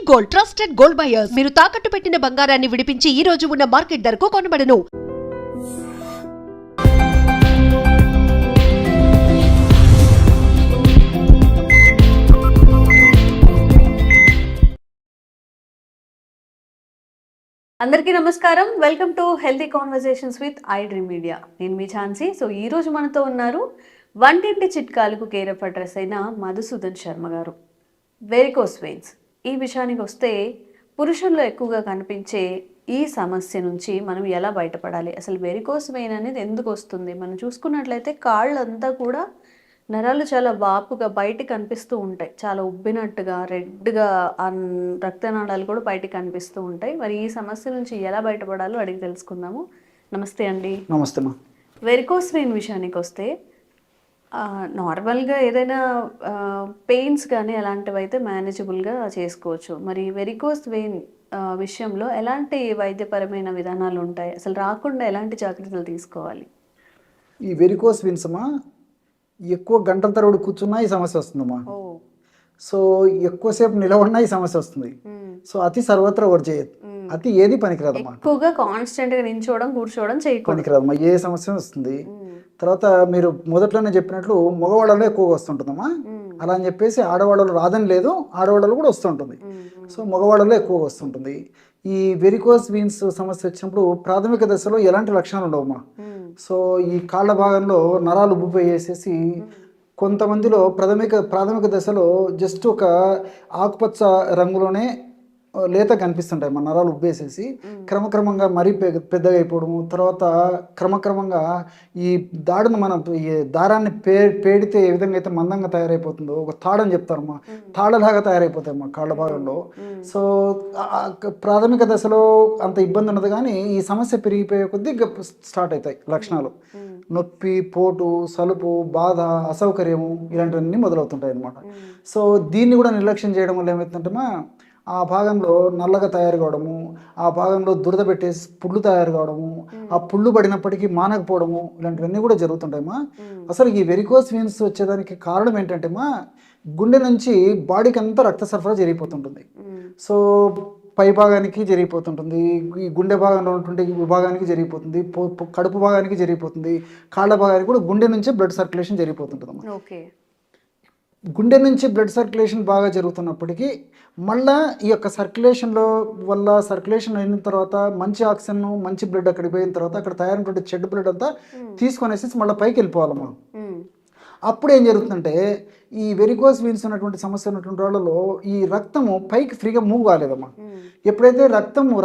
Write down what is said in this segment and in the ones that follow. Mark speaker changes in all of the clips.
Speaker 1: Gold, trusted gold buyers. మీరు తాకట్టు పెట్టిన బంగారాన్ని విడిపించి ఈ రోజు ఉన్న మార్కెట్ ధరకు కొనబడను.
Speaker 2: అందరికీ నమస్కారం. Welcome to healthy conversations with I dream media. నేను మీ ఛాన్సీ. సో ఈ రోజు మనతో ఉన్నారు వంటింటి చిట్కాలకు కేర్ ఆఫ్ అడ్రస్ అయిన మధుసూదన్ శర్మ గారు. వెరికోస్ వెయిన్స్ ఈ విషయానికి వస్తే పురుషుల్లో ఎక్కువగా కనిపించే ఈ సమస్య నుంచి మనం ఎలా బయటపడాలి, అసలు వెరికోస్ వెయిన్ అనేది ఎందుకు వస్తుంది? మనం చూసుకున్నట్లయితే కాళ్ళంతా కూడా నరాలు చాలా వాపుగా బయటికి కనిపిస్తూ ఉంటాయి, చాలా ఉబ్బినట్టుగా రెడ్గా రక్తనాళాలు కూడా బయటికి కనిపిస్తూ ఉంటాయి. మరి ఈ సమస్య నుంచి ఎలా బయటపడాలో అడిగి తెలుసుకుందాము. నమస్తే అండి.
Speaker 3: నమస్తే మా.
Speaker 2: వెరికోస్ వెయిన్ విషయానికి వస్తే నార్మల్గా ఏదైనా పెయిన్స్ కానీ అలాంటివి అయితే మేనేజబుల్గా చేసుకోవచ్చు. మరి వెరికోస్ వెయిన్ విషయంలో ఎలాంటి వైద్యపరమైన విధానాలు ఉంటాయి, అసలు రాకుండా ఎలాంటి జాగ్రత్తలు తీసుకోవాలి?
Speaker 3: ఈ వెరికోస్ వెయిన్స్ అమ్మా ఎక్కువ గంటల తరబడి కూర్చున్నా ఈ సమస్య వస్తుందమ్మా. సో ఎక్కువసేపు నిలబడినా ఈ సమస్య వస్తుంది. సో అతి సర్వత్రా వర్క్ చేయదు, అతి ఏది పనికిరాదమ్మా.
Speaker 2: ఎక్కువగా కాన్స్టెంట్గా నించోవడం కూర్చోవడం
Speaker 3: పనికిరాదమ్మా, ఏ సమస్య వస్తుంది. తర్వాత మీరు మొదట్లోనే చెప్పినట్లు మగవాళ్ళలో ఎక్కువగా వస్తుంటుందమ్మా. అలా అని చెప్పేసి ఆడవాళ్ళలో రాదని లేదు, ఆడవాళ్ళలో కూడా వస్తుంటుంది. సో మగవాళ్ళలో ఎక్కువగా వస్తుంటుంది. ఈ వెరికోస్ వెయిన్స్ సమస్య వచ్చినప్పుడు ప్రాథమిక దశలో ఎలాంటి లక్షణాలు ఉండవమ్మా. సో ఈ కాళ్ళ భాగంలో నరాలు ఉబ్బిపోయేసేసి కొంతమందిలో ప్రాథమిక దశలో జస్ట్ ఒక ఆకుపచ్చ రంగులోనే లేత కనిపిస్తుంటాయి మన నరాలు ఉబ్బేసేసి క్రమక్రమంగా మరీ పెద్దగా అయిపోవడము. తర్వాత క్రమక్రమంగా ఈ దారాన్ని పేడితే ఏ విధంగా అయితే మందంగా తయారైపోతుందో ఒక తాడని చెప్తారమ్మా, తాళలాగా తయారైపోతాయమ్మా కాళ్ళ భాగంలో. సో ప్రాథమిక దశలో అంత ఇబ్బంది ఉండదు, కానీ ఈ సమస్య పెరిగిపోయే కొద్దీ స్టార్ట్ అవుతాయి లక్షణాలు. నొప్పి, పోటు, సలుపు, బాధ, అసౌకర్యము ఇలాంటివన్నీ మొదలవుతుంటాయి అన్నమాట. సో దీన్ని కూడా నిర్లక్ష్యం చేయడం వల్ల ఏమవుతుందంటే ఆ భాగంలో నల్లగా తయారు కావడము, ఆ భాగంలో దురద పెట్టేసి పుళ్ళు తయారు కావడము, ఆ పుళ్ళు పడినప్పటికీ మానకపోవడము ఇలాంటివన్నీ కూడా జరుగుతుంటాయమ్మా. అసలు ఈ వెరికోస్ వెయిన్స్ వచ్చేదానికి కారణం ఏంటంటే గుండె నుంచి బాడీకి అంతా రక్త సరఫరా జరిగిపోతుంటుంది. సో పై భాగానికి జరిగిపోతుంటుంది, ఈ గుండె భాగంలో ఉన్నటువంటి విభాగానికి జరిగిపోతుంది, కడుపు భాగానికి జరిగిపోతుంది, కాళ్ళ భాగానికి కూడా గుండె నుంచే బ్లడ్ సర్క్యులేషన్ జరిగిపోతుంటుందమ్మా. గుండె నుంచి బ్లడ్ సర్క్యులేషన్ బాగా జరుగుతున్నప్పటికీ మళ్ళీ ఈ యొక్క సర్క్యులేషన్ అయిన తర్వాత మంచి ఆక్సిజన్, మంచి బ్లడ్ అక్కడికి పోయిన తర్వాత అక్కడ తయారైనటువంటి చెడ్డ బ్లడ్ అంతా తీసుకొనేసి మళ్ళీ పైకి వెళ్ళిపోవాలమ్మా. అప్పుడు ఏం జరుగుతుందంటే ఈ వెరికోస్ వెయిన్స్ ఉన్నటువంటి సమస్య ఉన్నటువంటి వాళ్ళలో ఈ రక్తము పైకి ఫ్రీగా మూవ్ కాలేదమ్మా. ఎప్పుడైతే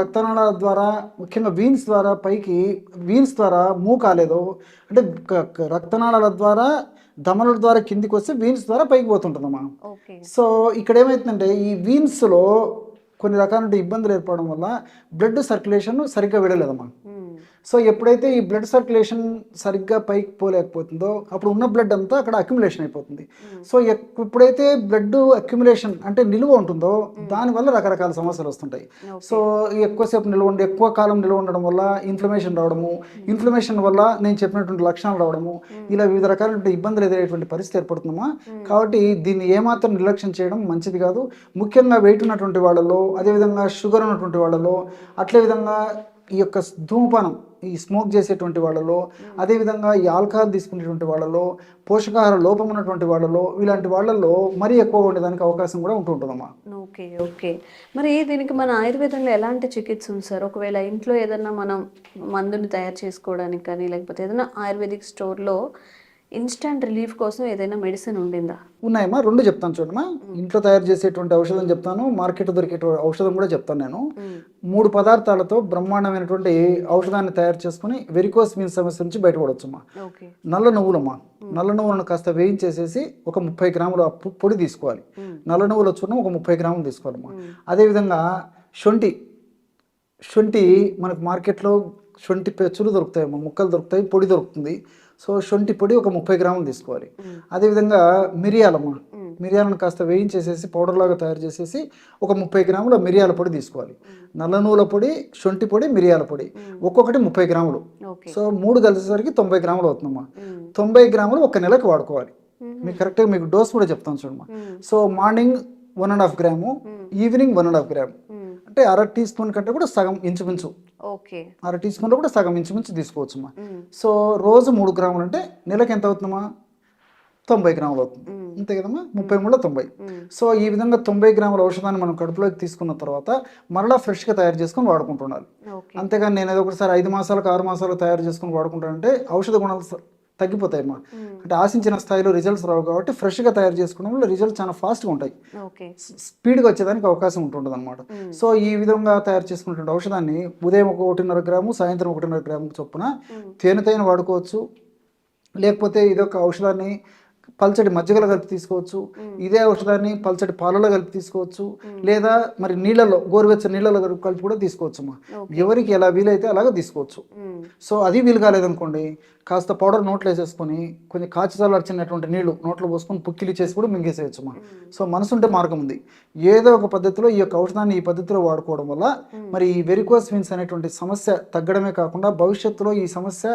Speaker 3: రక్తనాళాల ద్వారా ముఖ్యంగా వీన్స్ ద్వారా మూవ్ కాలేదో, అంటే రక్తనాళాల ద్వారా ధమనుల ద్వారా కిందికి వస్తే వీన్స్ ద్వారా పైకి పోతుంటుందమ్మా. సో ఇక్కడ ఏమవుతుందంటే ఈ వీన్స్లో కొన్ని రకాల ఇబ్బందులు ఏర్పడడం వల్ల బ్లడ్ సర్క్యులేషన్ సరిగ్గా వెళ్ళలేదమ్మా. సో ఎప్పుడైతే ఈ బ్లడ్ సర్క్యులేషన్ సరిగ్గా పైకి పోలేకపోతుందో అప్పుడు ఉన్న బ్లడ్ అంతా అక్కడ అక్యుములేషన్ అయిపోతుంది. సో ఎప్పుడైతే బ్లడ్ అక్యుములేషన్ అంటే నిలువ ఉంటుందో దానివల్ల రకరకాల సమస్యలు వస్తుంటాయి. సో ఎక్కువ కాలం నిల్వ ఉండడం వల్ల ఇన్ఫ్లమేషన్ రావడము, ఇన్ఫ్లమేషన్ వల్ల నేను చెప్పినటువంటి లక్షణాలు రావడము, ఇలా వివిధ రకాలైన ఇబ్బందులు ఎదురయ్యేటువంటి పరిస్థితి ఏర్పడుతుందమ్మా. కాబట్టి దీన్ని ఏమాత్రం నిర్లక్ష్యం చేయడం మంచిది కాదు. ముఖ్యంగా వెయిట్ ఉన్నటువంటి వాళ్ళలో, అదేవిధంగా షుగర్ ఉన్నటువంటి వాళ్ళలో, అట్లే విధంగా ఈ యొక్క ధూమపానం, ఈ స్మోక్ చేసేటువంటి వాళ్ళలో, అదేవిధంగా ఈ ఆల్కహాల్ తీసుకునేటువంటి వాళ్ళలో, పోషకాహార లోపం ఉన్నటువంటి వాళ్ళలో, ఇలాంటి వాళ్ళల్లో మరీ ఎక్కువ ఉండేదానికి అవకాశం కూడా ఉంటుందమ్మా.
Speaker 2: ఓకే. మరి దీనికి మన ఆయుర్వేదంలో ఎలాంటి చికిత్స ఉంది సార్? ఒకవేళ ఇంట్లో ఏదన్నా మనం మందుని తయారు చేసుకోవడానికి కానీ, లేకపోతే ఏదైనా ఆయుర్వేదిక్ స్టోర్లో ఇన్స్టంట్ రిలీఫ్ కోసం ఏదైనా మెడిసిన్ ఉండిందా?
Speaker 3: ఉన్నాయమ్మా, రెండు చెప్తాను చూడమ్మా. ఇంట్లో తయారు చేసేటువంటి ఔషధం చెప్తాను, మార్కెట్ దొరికే ఔషధం కూడా చెప్తాను. నేను 3 పదార్థాలతో బ్రహ్మాండమైనటువంటి ఔషధాన్ని తయారు చేసుకుని వెరికోస్ వెయిన్స్ సమస్య నుంచి బయటపడవచ్చమ్మా. నల్ల నువ్వులమ్మా, నల్ల నువ్వులను కాస్త వేయించేసేసి ఒక 30 గ్రాముల పొడి తీసుకోవాలి. నల్ల నువ్వుల చూర్ణం ఒక 30 గ్రాములు తీసుకోవాలమ్మా. అదేవిధంగా శొంఠి మనకు మార్కెట్లో శొంఠి పెచ్చులు దొరుకుతాయమ్మా, ముక్కలు దొరుకుతాయి, పొడి దొరుకుతుంది. సో శొంఠి పొడి ఒక 30 గ్రాములు తీసుకోవాలి. అదేవిధంగా మిరియాలను కాస్త వేయించేసేసి పౌడర్ లాగా తయారు చేసేసి ఒక 30 గ్రాముల మిరియాల పొడి తీసుకోవాలి. నల్ల నువ్వుల పొడి, శొంఠి పొడి, మిరియాల పొడి ఒక్కొక్కటి 30 గ్రాములు. సో 3 కలిసేసరికి 90 గ్రాములు అవుతుందమ్మా. 90 గ్రాములు 1 నెలకు వాడుకోవాలి. మీకు కరెక్ట్గా మీకు డోస్ కూడా చెప్తాను చూడమ్మా. So morning 1.5 gram, evening 1.5 gram. అంటే అర టీ స్పూన్ కంటే కూడా సగం ఇంచుమించు,
Speaker 2: ఓకే
Speaker 3: అర టీ స్పూన్లో కూడా సగం ఇంచుమించు తీసుకోవచ్చమ్మా. సో రోజు 3 గ్రాములు అంటే నెలకి ఎంత అవుతుందమ్మా? 90 గ్రాములు అవుతుంది, అంతే కదమ్మా. 33లో 90. సో ఈ విధంగా 90 గ్రాముల ఔషధాన్ని మనం కడుపులోకి తీసుకున్న తర్వాత మరలా ఫ్రెష్గా తయారు చేసుకొని వాడుకుంటున్నారు. అంతేగాని నేను ఏదో ఒకసారి 5 మాసాలకు 6 మాసాలకు తయారు చేసుకొని వాడుకుంటానంటే ఔషధ గుణాలు తగ్గిపోతాయమ్మా. అంటే ఆశించిన స్థాయిలో రిజల్ట్స్ రావు కాబట్టి ఫ్రెష్గా తయారు చేసుకోవడం వల్ల రిజల్ట్స్ చాలా ఫాస్ట్గా ఉంటాయి, స్పీడ్గా వచ్చేదానికి అవకాశం ఉంటుంటుంది అనమాట. సో ఈ విధంగా తయారు చేసుకున్నటువంటి ఔషధాన్ని ఉదయం 1.5 గ్రాము, సాయంత్రం 1.5 గ్రాము చొప్పున తేనెతైన వాడుకోవచ్చు. లేకపోతే ఇదొక ఔషధాన్ని పల్చటి మజ్జిగలో కలిపి తీసుకోవచ్చు, ఇదే ఔషధాన్ని పల్చటి పాలలో కలిపి తీసుకోవచ్చు, లేదా మరి నీళ్ళలో, గోరువెచ్చని నీళ్ళలో కలిపి కూడా తీసుకోవచ్చు అమ్మా. ఎవరికి ఎలా వీలైతే అలాగే తీసుకోవచ్చు. సో అది వీలు కాలేదనుకోండి, కాస్త పౌడర్ నోట్లో వేసేసుకొని కొంచెం కాచి చల్లార్చినటువంటి నీళ్లు నోట్లో పోసుకొని పుక్కిలి చేసి కూడా మింగేసేయచ్చు అమ్మా. సో మనసుంటే మార్గం ఉంది. ఏదో ఒక పద్ధతిలో ఈ యొక్క ఔషధాన్ని ఈ పద్ధతిలో వాడుకోవడం వల్ల మరి ఈ వెరికోస్ వెయిన్స్ అనేటువంటి సమస్య తగ్గడమే కాకుండా భవిష్యత్తులో ఈ సమస్య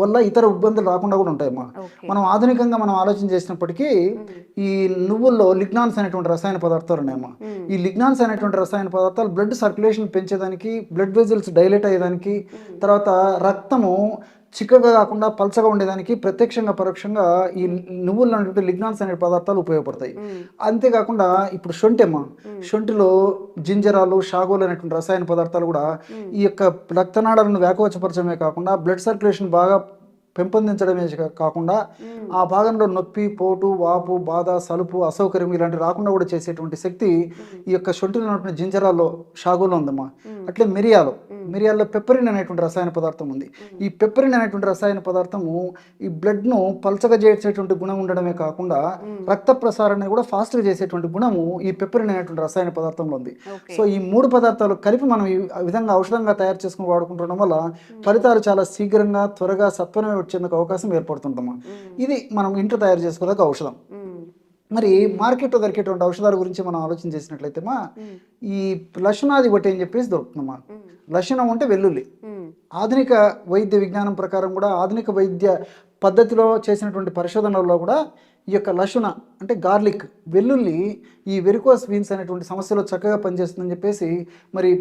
Speaker 3: వల్ల ఇతర ఇబ్బందులు రాకుండా కూడా ఉంటాయమ్మా. మనం ఆధునికంగా మనం ఆలోచన చేసినప్పటికీ ఈ నువ్వుల్లో లిగ్నాన్స్ అనేటువంటి రసాయన పదార్థాలు ఉన్నాయమ్మా. ఈ లిగ్నాన్స్ అనేటువంటి రసాయన పదార్థాలు బ్లడ్ సర్క్యులేషన్ పెంచేదానికి, బ్లడ్ వెజిల్స్ డైలేట్ అయ్యేదానికి, తర్వాత రక్తము చిక్కగా కాకుండా పల్చగా ఉండేదానికి ప్రత్యక్షంగా పరోక్షంగా ఈ నువ్వులు అనేటువంటి లిగ్నాన్స్ అనే పదార్థాలు ఉపయోగపడతాయి. అంతేకాకుండా ఇప్పుడు శొంఠి శొంఠిలో జింజరాలు, షాగోలు అనేటువంటి రసాయన పదార్థాలు కూడా ఈ యొక్క రక్తనాళాలను వ్యాకోచపరచడమే కాకుండా బ్లడ్ సర్క్యులేషన్ బాగా పెంపొందించడమే కాకుండా ఆ భాగంలో నొప్పి, పోటు, వాపు, బాధ, సలుపు, అసౌకర్యం ఇలాంటి రాకుండా కూడా చేసేటువంటి శక్తి ఈ యొక్క శొంఠిలో ఉన్నటువంటి జింజరాల్లో, షాగోలో ఉందమ్మా. అట్లే మిరియాల్లో పెప్పరిన్ అనేటువంటి రసాయన పదార్థం ఉంది. ఈ పెప్పరిన్ అనేటువంటి రసాయన పదార్థము ఈ బ్లడ్ను పల్చగా చేసేటువంటి గుణం ఉండడమే కాకుండా రక్త ప్రసారాన్ని కూడా ఫాస్ట్గా చేసేటువంటి గుణము ఈ పెప్పరిన్ అనేటువంటి రసాయన పదార్థంలో ఉంది. సో ఈ 3 పదార్థాలు కలిపి మనం ఈ విధంగా ఔషధంగా తయారు చేసుకుని వాడుకుంటుండడం వల్ల ఫలితాలు చాలా శీఘ్రంగా, త్వరగా, సత్వరమే వచ్చేందుకు అవకాశం ఏర్పడుతుందమ్మా. ఇది మనం ఇంట్లో తయారు చేసుకోదగ్గ ఔషధం. మరి మార్కెట్లో దొరికేటువంటి ఔషధాల గురించి మనం ఆలోచన చేసినట్లయితే ఈ లక్షణాది ఒకటి అని చెప్పేసి దొరుకుతుందమ్మా. లక్షణం అంటే వెల్లుల్లి. ఆధునిక వైద్య విజ్ఞానం ప్రకారం కూడా, ఆధునిక వైద్య పద్ధతిలో చేసినటువంటి పరిశోధనల్లో కూడా ఈ యొక్క లక్షణ అంటే గార్లిక్, వెల్లుల్లి ఈ వెరికోస్ వీన్స్ అనేటువంటి సమస్యలో చక్కగా పనిచేస్తుందని చెప్పేసి మరి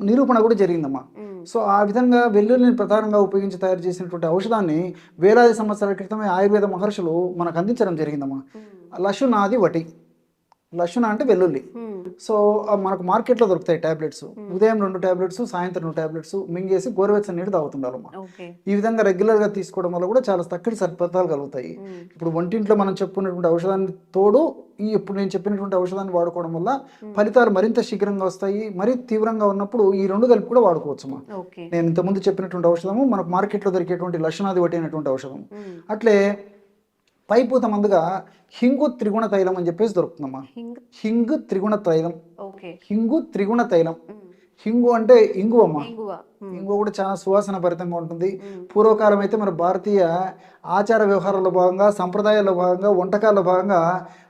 Speaker 3: నిరూపణ కూడా జరిగిందమ్మా. సో ఆ విధంగా వెల్లుల్లిని ప్రధానంగా ఉపయోగించి తయారు చేసినటువంటి ఔషధాన్ని వేలాది సంవత్సరాల క్రితమే ఆయుర్వేద మహర్షులు మనకు అందించడం జరిగిందమ్మా. లక్షణాది వటి, లక్షణ అంటే వెల్లుల్లి. సో మనకు మార్కెట్లో దొరుకుతాయి టాబ్లెట్స్. ఉదయం 2 టాబ్లెట్స్, సాయంత్రం 2 టాబ్లెట్స్ మింగేసి గోరువెచ్చని నీళ్ళు తాగుతుండాలమ్మా. ఈ విధంగా రెగ్యులర్గా తీసుకోవడం వల్ల కూడా చాలా చక్కటి సత్ఫలితాలు కలుగుతాయి. ఇప్పుడు వంటింట్లో మనం చెప్పుకున్నటువంటి ఔషధాన్ని తోడు ఇప్పుడు నేను చెప్పినటువంటి ఔషధాన్ని వాడుకోవడం వల్ల ఫలితాలు మరింత శీఘ్రంగా వస్తాయి. మరీ తీవ్రంగా ఉన్నప్పుడు ఈ 2 కలిపి కూడా వాడుకోవచ్చమ్మా. నేను ఇంతకుముందు చెప్పినటువంటి ఔషధము మనకు మార్కెట్లో దొరికేటువంటి లక్షణాది ఒకటి అయినటువంటి ఔషధం. అట్లే పైపూత మందుగా హింగు త్రిగుణ తైలం అని చెప్పేసి దొరుకుతుందమ్మా. హింగు త్రిగుణ తైలం, హింగు త్రిగుణ తైలం. హింగు అంటే ఇంగువ అమ్మా. ఇంగువ కూడా చాలా సువాసన భరితంగా ఉంటుంది. పూర్వకాలం అయితే మన భారతీయ ఆచార వ్యవహారాల్లో భాగంగా, సంప్రదాయాల్లో భాగంగా, వంటకాల్లో భాగంగా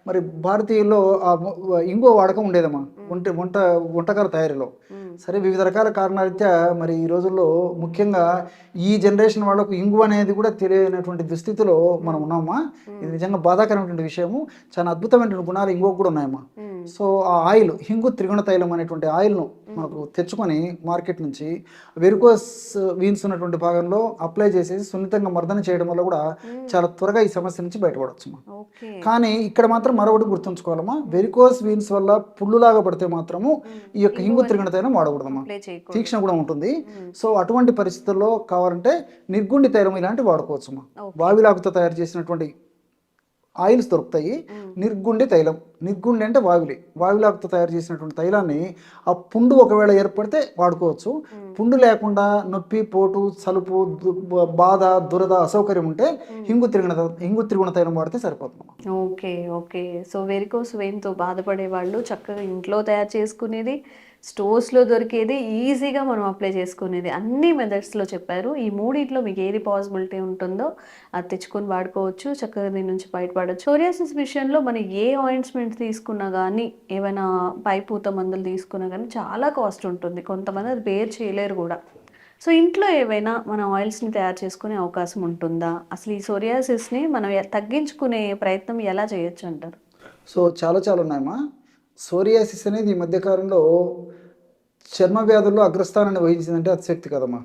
Speaker 3: మరి భారతీయుల్లో ఆ ఇంగువ వాడకం ఉండేదమ్మా వంటకాల తయారీలో. సరే వివిధ రకాల కారణాలైతే మరి ఈ రోజుల్లో ముఖ్యంగా ఈ జనరేషన్ వాళ్ళకు ఇంగువ అనేది కూడా తెలియనటువంటి దుస్థితిలో మనం ఉన్నామా. ఇది నిజంగా బాధాకరమైనటువంటి విషయము. చాలా అద్భుతమైనటువంటి గుణాలు ఇంగువ కూడా ఉన్నాయమ్మా. సో ఆ ఆయిల్, హింగు త్రిగుణ తైలం అనేటువంటి ఆయిల్ను మనకు తెచ్చుకొని మార్కెట్ నుంచి వెరికోస్ వీన్స్ ఉన్నటువంటి భాగంలో అప్లై చేసేసి సున్నితంగా మర్దన చేయడం వల్ల కూడా చాలా త్వరగా ఈ సమస్య నుంచి బయటపడవచ్చు. కానీ ఇక్కడ మాత్రం మరొకటి గుర్తుంచుకోవాలమ్మా, వెరికోస్ వీన్స్ వల్ల పుళ్ళులాగా పడితే మాత్రము ఈ యొక్క హింగు త్రిగుణ తైలం వాడకూడదమ్మా. తీక్షణ కూడా ఉంటుంది. సో అటువంటి పరిస్థితుల్లో కావాలంటే నిర్గుండి తైలం ఇలాంటివి వాడుకోవచ్చమ్మా. వావిలాకుతో తయారు చేసినటువంటి ఆయిల్స్ దొరుకుతాయి. నిర్గుండి తైలం, నిర్గుండి అంటే వావిలాకుతో తయారు చేసినటువంటి తైలాన్ని ఆ పుండు ఒకవేళ ఏర్పడితే వాడుకోవచ్చు. పుండు లేకుండా నొప్పి, పోటు, సలుపు, బాధ, దురద, అసౌకర్యం ఉంటే హింగు త్రిగుణ తైలం వాడితే సరిపోతుంది.
Speaker 2: ఓకే. సో వెరికోస్ వెయిన్తో బాధపడే వాళ్ళు చక్కగా ఇంట్లో తయారు చేసుకునేది, స్టోర్స్లో దొరికేది, ఈజీగా మనం అప్లై చేసుకునేది, అన్ని మెథడ్స్లో చెప్పారు. ఈ మూడిట్లో మీకు ఏది పాసిబిలిటీ ఉంటుందో అది తెచ్చుకొని వాడుకోవచ్చు, చక్కగా దీని నుంచి బయటపడవచ్చు. సోరియాసిస్ విషయంలో మనం ఏ ఆయింట్మెంట్ తీసుకున్నా కానీ, ఏమైనా పైపూత మందులు తీసుకున్నా కానీ చాలా కాస్ట్ ఉంటుంది. కొంతమంది అది బేర్ చేయలేరు కూడా. సో ఇంట్లో ఏవైనా మనం ఆయిల్స్ని తయారు చేసుకునే అవకాశం ఉంటుందా? అసలు ఈ సోరియాసిస్ని మనం తగ్గించుకునే ప్రయత్నం ఎలా చేయొచ్చు అంటారు?
Speaker 3: సో చాలా ఉన్నాయమ్మా. సోరియాసిస్ అనేది ఈ మధ్యకాలంలో చర్మ వ్యాధుల్లో అగ్రస్థానాన్ని వహించిందంటే అతిశక్తి కదమ్మా.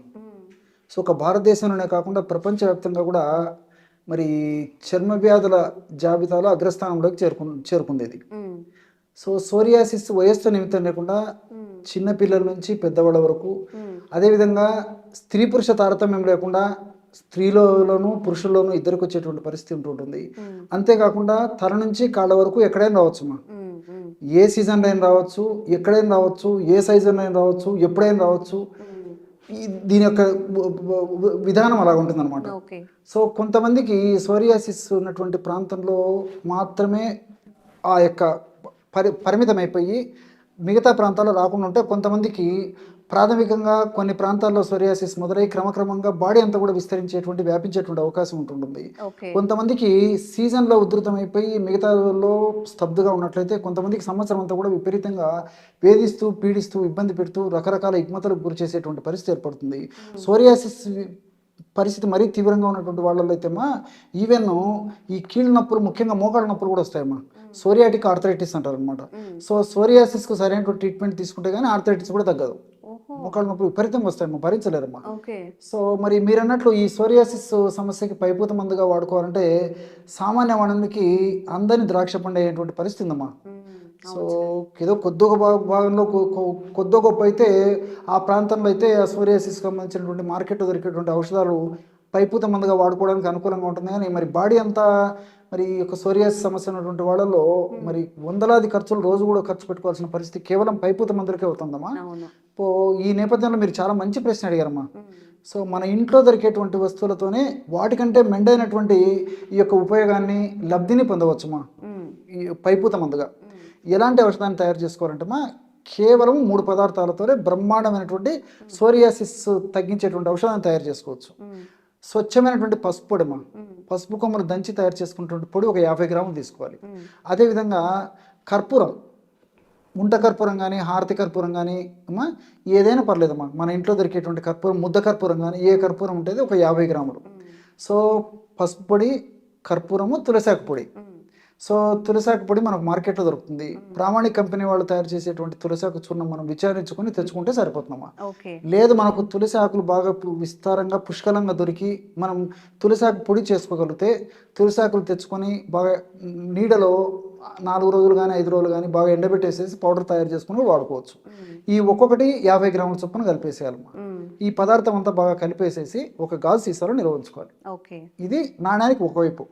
Speaker 3: సో ఒక భారతదేశంలోనే కాకుండా ప్రపంచవ్యాప్తంగా కూడా మరి చర్మ వ్యాధుల జాబితాలో అగ్రస్థానంలోకి చేరుకుంది ఇది. సో సోరియాసిస్ వయస్సు నిమిత్తం లేకుండా చిన్న పిల్లల నుంచి పెద్దవాళ్ళ వరకు, అదేవిధంగా స్త్రీ పురుష తారతమ్యం లేకుండా స్త్రీలలోనూ పురుషుల్లోనూ ఇద్దరికి వచ్చేటువంటి పరిస్థితి ఉంటుంటుంది. అంతేకాకుండా తల నుంచి కాళ్ళ వరకు ఎక్కడైనా రావచ్చుమా. ఏ సీజన్లో అయినా రావచ్చు, ఎక్కడైనా రావచ్చు, ఏ సైజులో అయినా రావచ్చు, ఎప్పుడైనా రావచ్చు. దీని యొక్క విధానం అలా ఉంటుంది అనమాట. సో కొంతమందికి సోరియాసిస్ ఉన్నటువంటి ప్రాంతంలో మాత్రమే ఆ యొక్క పరిమితం అయిపోయి మిగతా ప్రాంతాల్లో రాకుండా ఉంటే, కొంతమందికి ప్రాథమికంగా కొన్ని ప్రాంతాల్లో సోరియాసిస్ మొదలై క్రమక్రమంగా బాడీ అంతా కూడా విస్తరించేటువంటి వ్యాపించేటువంటి అవకాశం ఉంటుంటుంది. కొంతమందికి సీజన్లో ఉధృతమైపోయి మిగతాలో స్తబ్దుగా ఉన్నట్లయితే, కొంతమందికి సంవత్సరం అంతా కూడా విపరీతంగా వేధిస్తూ పీడిస్తూ ఇబ్బంది పెడుతూ రకరకాల రుగ్మతలకు గురి చేసేటువంటి పరిస్థితి ఏర్పడుతుంది. సోరియాసిస్ పరిస్థితి మరీ తీవ్రంగా ఉన్నటువంటి వాళ్ళలో అయితేమా ఈవెన్ ఈ కీళ్ళ నొప్పులు, ముఖ్యంగా మోకాళ్ళ నొప్పులు కూడా వస్తాయమ్మా. సోరియాటిక్ ఆర్థరైటిస్ అంటారు అనమాట. సో సోరియాసిస్కు సరైనటువంటి ట్రీట్మెంట్ తీసుకుంటే కానీ ఆర్థరైటిస్ కూడా తగ్గదు. మోకాళ్ళ నొప్పులు విపరీతంగా వస్తాయమ్మా, భరించలేరమ్మా. సో మరి మీరు అన్నట్లు ఈ సోరియాసిస్ సమస్యకి పైపూత మందుగా వాడుకోవాలంటే సామాన్య వాడానికి అందరిని ద్రాక్ష పండేటువంటి పరిస్థితి ఉందమ్మా. సో ఏదో కొద్దిగా భాగంలో కొద్ది గొప్ప అయితే ఆ ప్రాంతంలో అయితే ఆ సోరియాసిస్కి సంబంధించినటువంటి మార్కెట్లో దొరికేటువంటి ఔషధాలు పైపూత మందుగా వాడుకోవడానికి అనుకూలంగా ఉంటుంది. కానీ మరి బాడీ అంతా మరి యొక్క సోరియాసిస్ సమస్య ఉన్నటువంటి వాళ్ళలో మరి వందలాది ఖర్చులు రోజు కూడా ఖర్చు పెట్టుకోవాల్సిన పరిస్థితి కేవలం పైపూత మందులకే అవుతుందమ్మా. ఈ నేపథ్యంలో మీరు చాలా మంచి ప్రశ్న అడిగారమ్మా. సో మన ఇంట్లో దొరికేటువంటి వస్తువులతోనే వాటికంటే మెండైనటువంటి ఈ యొక్క ఉపయోగాన్ని, లబ్ధిని పొందవచ్చుమా ఈ పైపూత మందుగా. ఎలాంటి ఔషధాన్ని తయారు చేసుకోవాలంటే కేవలం 3 పదార్థాలతోనే బ్రహ్మాండమైనటువంటి సోరియాసిస్ తగ్గించేటువంటి ఔషధాన్ని తయారు చేసుకోవచ్చు. స్వచ్ఛమైనటువంటి పసుపు పొడిమా, పసుపు కొమ్మలు దంచి తయారు చేసుకున్నటువంటి పొడి ఒక 50 గ్రాములు తీసుకోవాలి. అదేవిధంగా కర్పూరం, ముంట కర్పూరం కానీ హారతి కర్పూరం కానీ అమ్మా ఏదైనా పర్లేదమ్మా, మన ఇంట్లో దొరికేటువంటి కర్పూరం, ముద్ద కర్పూరం కానీ ఏ కర్పూరం ఉంటుంది ఒక 50 గ్రాములు. సో పసుపు పొడి, కర్పూరము, తులసాకు పొడి. సో తులసాకు పొడి మనకు మార్కెట్లో దొరుకుతుంది. ప్రామాణిక కంపెనీ వాళ్ళు తయారు చేసేటువంటి తులసాకు చూర్ణం మనం విచారించుకొని తెచ్చుకుంటే సరిపోతుందమ్మా. లేదు మనకు తులసి ఆకులు బాగా విస్తారంగా పుష్కలంగా దొరికి మనం తులసాకు పొడి చేసుకోగలిగితే తులసాకులు తెచ్చుకొని బాగా నీడలో 4 రోజులు కానీ 5 రోజులు కానీ బాగా ఎండబెట్టేసేసి పౌడర్ తయారు చేసుకుని వాడుకోవచ్చు. ఈ ఒక్కొక్కటి 50 గ్రాముల చొప్పున కలిపేసేయాలమ్మా. ఈ పదార్థం అంతా బాగా కలిపేసేసి ఒక గాజు సీసాలో నిల్వ ఉంచుకోవాలి. ఇది నాణ్యానికి ఒకవైపు.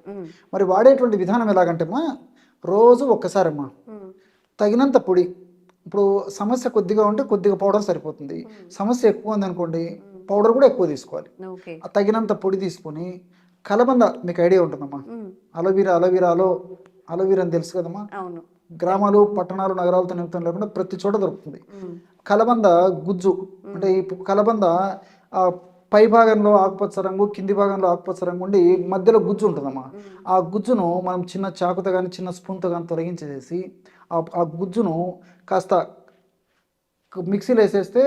Speaker 3: మరి వాడేటువంటి విధానం ఎలాగంటేమ్మా, రోజు ఒక్కసారమ్మా తగినంత పొడి. ఇప్పుడు సమస్య కొద్దిగా ఉంటే కొద్దిగా పౌడర్ సరిపోతుంది. సమస్య ఎక్కువ ఉందనుకోండి పౌడర్ కూడా ఎక్కువ తీసుకోవాలి. తగినంత పొడి తీసుకొని కలబంద, మీకు ఐడియా ఉంటుందమ్మా, అలోవీరా అని తెలుసు కదమ్మా. గ్రామాలు, పట్టణాలు, నగరాలతో నిమిత్తం లేకుండా ప్రతి చోట దొరుకుతుంది. కలబంద గుజ్జు, అంటే ఈ కలబంద పై భాగంలో ఆకుపచ్చ రంగు, కింది భాగంలో ఆకుపచ్చ రంగు ఉండి మధ్యలో గుజ్జు ఉంటుందమ్మా. ఆ గుజ్జును మనం చిన్న చాకుతో కానీ చిన్న స్పూన్తో కానీ తొలగించేసి ఆ గుజ్జును కాస్త మిక్సీలో వేసేస్తే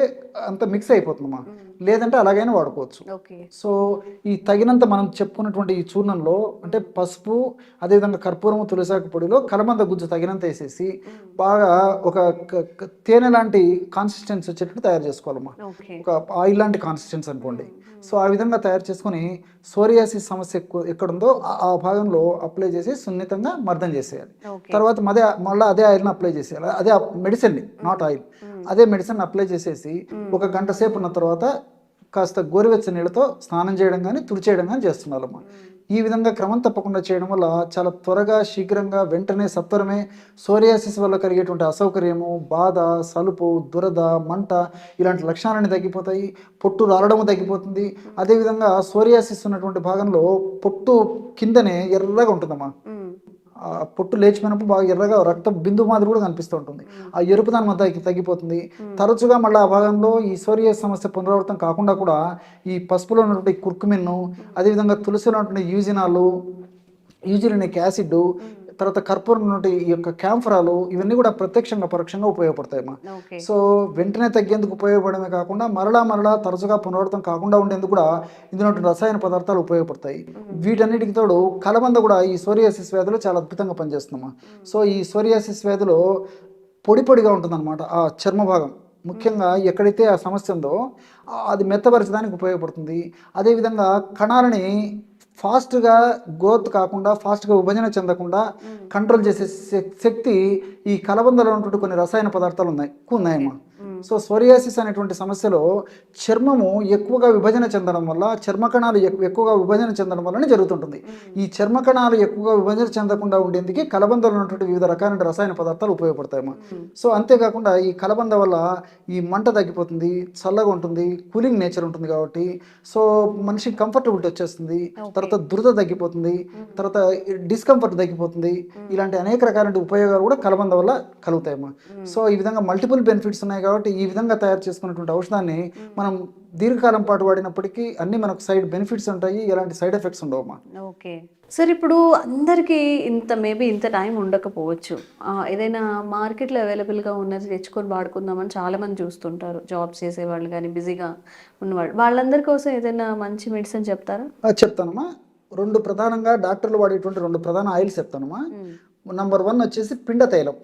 Speaker 3: అంత మిక్స్ అయిపోతుందమ్మా. లేదంటే అలాగైనా వాడుకోవచ్చు. సో ఈ తగినంత మనం చెప్పుకున్నటువంటి ఈ చూర్ణంలో అంటే పసుపు, అదేవిధంగా కర్పూరము, తులసాకు పొడిలో కలబంద గుజ్జు తగినంత వేసేసి బాగా ఒక తేనె లాంటి కాన్సిస్టెన్సీ వచ్చేటట్టు తయారు చేసుకోవాలమ్మా. ఒక ఆయిల్ లాంటి కాన్సిస్టెన్సీ అనుకోండి. సో ఆ విధంగా తయారు చేసుకొని సోరియాసిస్ సమస్య ఎక్కడుందో ఆ భాగంలో అప్లై చేసి సున్నితంగా మర్దం చేసేయాలి. తర్వాత మళ్ళీ అదే ఆయిల్ని అప్లై చేసేయాలి. అదే మెడిసిన్, నాట్ ఆయిల్, అదే మెడిసిన్ అప్లై చేసేసి ఒక గంట సేపు ఉన్న తర్వాత కాస్త గోరువెచ్చని నీళ్ళతో స్నానం చేయడం కానీ తుడిచేయడం కానీ చేస్తున్నారమ్మా. ఈ విధంగా క్రమం తప్పకుండా చేయడం వల్ల చాలా త్వరగా, శీఘ్రంగా, వెంటనే, సత్వరమే సోరియాసిస్ వల్ల కలిగేటువంటి అసౌకర్యము, బాధ, సలుపు, దురద, మంట ఇలాంటి లక్షణాలన్నీ తగ్గిపోతాయి. పొట్టు రాలడము తగ్గిపోతుంది. అదేవిధంగా సోరియాసిస్ ఉన్నటువంటి భాగంలో పొట్టు కిందనే ఎర్రగా ఉంటుందమ్మా. ఆ పొట్టు లేచిపోయినప్పుడు బాగా ఎర్రగా రక్త బిందు మాదిరి కూడా కనిపిస్తూ ఉంటుంది. ఆ ఎరుపుదనం అంతా తగ్గిపోతుంది. తరచుగా మళ్ళీ ఆ భాగంలో ఈ సోరియాసిస్ సమస్య పునరావృతం కాకుండా కూడా ఈ పసుపులో ఉన్నటువంటి కుర్కుమిన్ను, అదేవిధంగా తులసిలో ఉన్నటువంటి యూజిలినిక్ యాసిడ్, తర్వాత కర్పూరం నుండి ఈ యొక్క క్యాంఫరాలు, ఇవన్నీ కూడా ప్రత్యక్షంగా పరోక్షంగా ఉపయోగపడతాయమ్మా. సో వెంటనే తగ్గేందుకు ఉపయోగపడమే కాకుండా మరలా తరచుగా పునరావృతం కాకుండా ఉండేందుకు కూడా ఇందులో రసాయన పదార్థాలు ఉపయోగపడతాయి. వీటన్నిటికి తోడు కలబంద కూడా ఈ సోరియాసిస్ వ్యాధిలో చాలా అద్భుతంగా పనిచేస్తుందమ్మా. సో ఈ సోరియాసిస్ వ్యాధిలో పొడి పొడిగా ఉంటుందన్నమాట ఆ చర్మ భాగం. ముఖ్యంగా ఎక్కడైతే ఆ సమస్య ఉందో అది మెత్తపరచడానికి ఉపయోగపడుతుంది. అదేవిధంగా కణాలని ఫాస్ట్గా గ్రోత్ కాకుండా, ఫాస్ట్గా విభజన చెందకుండా కంట్రోల్ చేసే శక్తి ఈ కలబందలో ఉన్నటువంటి కొన్ని రసాయన పదార్థాలు ఉన్నాయమ్మా. సో సోరియాసిస్ అనేటువంటి సమస్యలో చర్మము ఎక్కువగా విభజన చెందడం వల్ల, చర్మ కణాలు ఎక్కువగా విభజన చెందడం వల్లనే జరుగుతుంటుంది. ఈ చర్మ కణాలు ఎక్కువగా విభజన చెందకుండా ఉండేందుకు కలబందలో ఉన్నటువంటి వివిధ రకాలైన రసాయన పదార్థాలు ఉపయోగపడతాయమ్మా. సో అంతేకాకుండా ఈ కలబంద వల్ల ఈ మంట తగ్గిపోతుంది, చల్లగా ఉంటుంది, కూలింగ్ నేచర్ ఉంటుంది కాబట్టి సో మనిషికి కంఫర్టబిలిటీ వచ్చేస్తుంది. తర్వాత దురద తగ్గిపోతుంది, తర్వాత డిస్కంఫర్ట్ తగ్గిపోతుంది. ఇలాంటి అనేక రకాల ఉపయోగాలు కూడా కలబంద వల్ల కలుగుతాయమ్మా. సో ఈ విధంగా మల్టిపుల్ బెనిఫిట్స్ ఉన్నాయి కాబట్టి ఈ విధంగా తయారు చేసుకున్నటువంటి ఔషధాన్ని మనం దీర్ఘకాలం పాటు వాడినప్పటికీ అన్ని మనకు సైడ్ బెనిఫిట్స్ ఉంటాయి, ఎలాంటి సైడ్ ఎఫెక్ట్స్ ఉండవమ్మా.
Speaker 2: ఓకే సార్, ఇప్పుడు అందరికీ ఇంత టైం ఉండకపోవచ్చు. ఏదైనా మార్కెట్లో అవైలబుల్గా ఉన్నది తెచ్చుకొని వాడుకుందామని చాలామంది చూస్తుంటారు, జాబ్స్ చేసేవాళ్ళు కానీ బిజీగా ఉన్నవాళ్ళు. వాళ్ళందరి కోసం ఏదైనా మంచి మెడిసిన్ చెప్తారా?
Speaker 3: చెప్తానమ్మా. ప్రధానంగా డాక్టర్లు వాడేటువంటి 2 ప్రధాన ఆయిల్స్ చెప్తానమ్మా. నంబర్ 1 వచ్చేసి పిండ తైలం.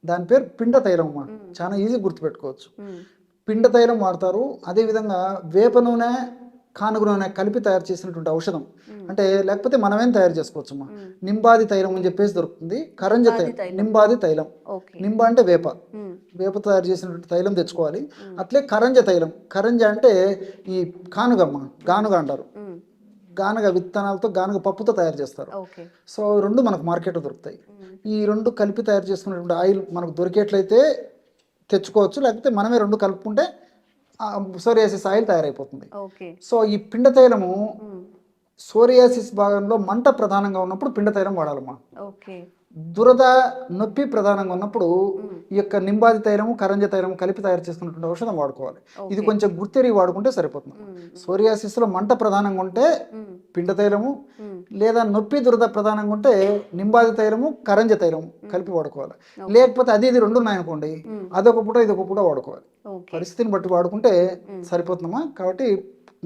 Speaker 3: దాని పేరు పిండ తైలం అమ్మా, చాలా ఈజీ గుర్తుపెట్టుకోవచ్చు. పిండ తైలం వాడతారు. అదేవిధంగా వేప నూనె, కానుగ నూనె కలిపి తయారు చేసినటువంటి ఔషధం, అంటే లేకపోతే మనమేం తయారు చేసుకోవచ్చు అమ్మా. నింబాది తైలం అని చెప్పేసి దొరుకుతుంది. కరంజ తైలం, నింబాది తైలం. నింబ అంటే వేప తయారు చేసినటువంటి తైలం తెచ్చుకోవాలి. అట్లే కరంజ తైలం. కరంజ అంటే ఈ కానుగమ్మ, గానుగ అంటారు. గానుగ విత్తనాలతో, గానుగ పప్పుతో తయారు చేస్తారు. సో 2 మనకు మార్కెట్లో దొరుకుతాయి. ఈ 2 కలిపి తయారు చేసుకున్నటువంటి ఆయిల్ మనకు దొరికేట్లయితే తెచ్చుకోవచ్చు, లేకపోతే మనమే 2 కలుపుకుంటే సోరియాసిస్ ఆయిల్ తయారైపోతుంది. సో ఈ పిండ తైలము సోరియాసిస్ భాగంలో మంట ప్రధానంగా ఉన్నప్పుడు పిండ తైలం వాడాలమ్మా. దురద, నొప్పి ప్రధానంగా ఉన్నప్పుడు ఈ యొక్క నింబాది తైలము, కరంజ తైలము కలిపి తయారు చేసుకున్నటువంటి ఔషధం వాడుకోవాలి. ఇది కొంచెం గుర్తెరిగి వాడుకుంటే సరిపోతుంది. సోరియాసిస్లో మంట ప్రధానంగా ఉంటే పిండ తైలము, లేదా నొప్పి దురద ప్రధానంగా ఉంటే నింబాది తైలము, కరంజ తైలము కలిపి వాడుకోవాలి. లేకపోతే అది 2 ఉన్నాయనుకోండి, అదొక పూట ఇదొక పూట వాడుకోవాలి. పరిస్థితిని బట్టి వాడుకుంటే సరిపోతుందమ్మా. కాబట్టి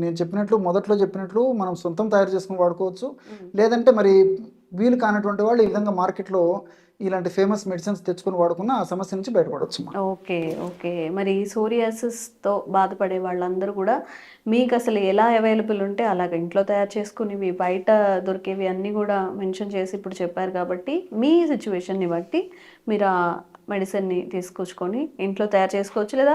Speaker 3: నేను మొదట్లో చెప్పినట్లు మనం సొంతం తయారు చేసుకుని వాడుకోవచ్చు. లేదంటే మరి వీలు కానటువంటి వాళ్ళు ఈ విధంగా మార్కెట్లో ఇలాంటి ఫేమస్ మెడిసిన్స్ తెచ్చుకొని వాడుకున్న ఆ సమస్య నుంచి బయటపడవచ్చు.
Speaker 2: ఓకే మరి సోరియాసిస్తో బాధపడే వాళ్ళందరూ కూడా మీకు అసలు ఎలా అవైలబుల్ ఉంటే అలాగ ఇంట్లో తయారు చేసుకుని బయట దొరికేవి అన్నీ కూడా మెన్షన్ చేసి ఇప్పుడు చెప్పారు కాబట్టి మీ సిచ్యువేషన్ని బట్టి మీరు ఆ మెడిసిన్ని తీసుకొచ్చుకొని ఇంట్లో తయారు చేసుకోవచ్చు, లేదా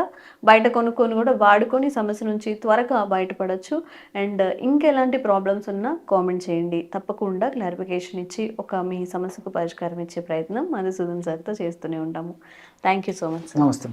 Speaker 2: బయట కొనుక్కొని కూడా వాడుకొని సమస్య నుంచి త్వరగా బయటపడవచ్చు. అండ్ ఇంకెలాంటి ప్రాబ్లమ్స్ ఉన్నా కామెంట్ చేయండి, తప్పకుండా క్లారిఫికేషన్ ఇచ్చి మీ సమస్యకు పరిష్కారం ఇచ్చే ప్రయత్నం మధుసూదన్ సార్తో చేస్తూనే ఉంటాము. Thank you so much sir.
Speaker 3: నమస్తే.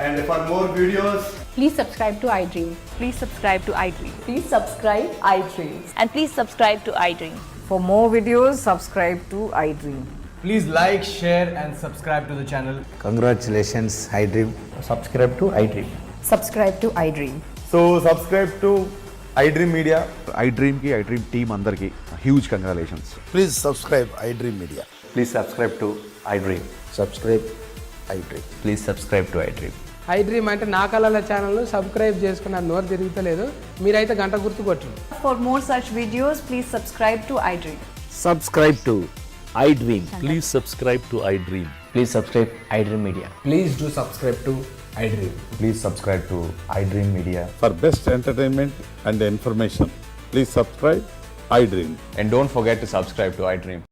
Speaker 4: And for more videos,
Speaker 5: Please subscribe to iDream. Please subscribe to iDream.
Speaker 6: Please subscribe iDream.
Speaker 5: And please subscribe to iDream.
Speaker 6: For more videos, subscribe to iDream.
Speaker 4: please like, share and subscribe to the channel.
Speaker 7: Congratulations, iDream.
Speaker 8: Subscribe to iDream.
Speaker 6: Subscribe to iDream.
Speaker 8: So subscribe to iDream Media.
Speaker 9: iDream team andarki huge congratulations.
Speaker 7: Please subscribe iDream Media.
Speaker 8: Please subscribe to iDream.
Speaker 7: Subscribe iDream.
Speaker 8: Please subscribe to iDream.
Speaker 10: iDream అంటే నా కళల ఛానల్ను subscribe చేసుకున్న నోరు తిరుగుతలేదు, మీరైతే గంట గుర్తు కొట్టండి.
Speaker 6: For more such videos, please subscribe to iDream.
Speaker 11: Subscribe to iDream.
Speaker 12: Please subscribe to iDream.
Speaker 8: Please subscribe iDream Media.
Speaker 4: Please do subscribe to iDream.
Speaker 8: Please subscribe to iDream Media.
Speaker 9: For best entertainment and information, please subscribe iDream.
Speaker 8: And don't forget to subscribe to iDream.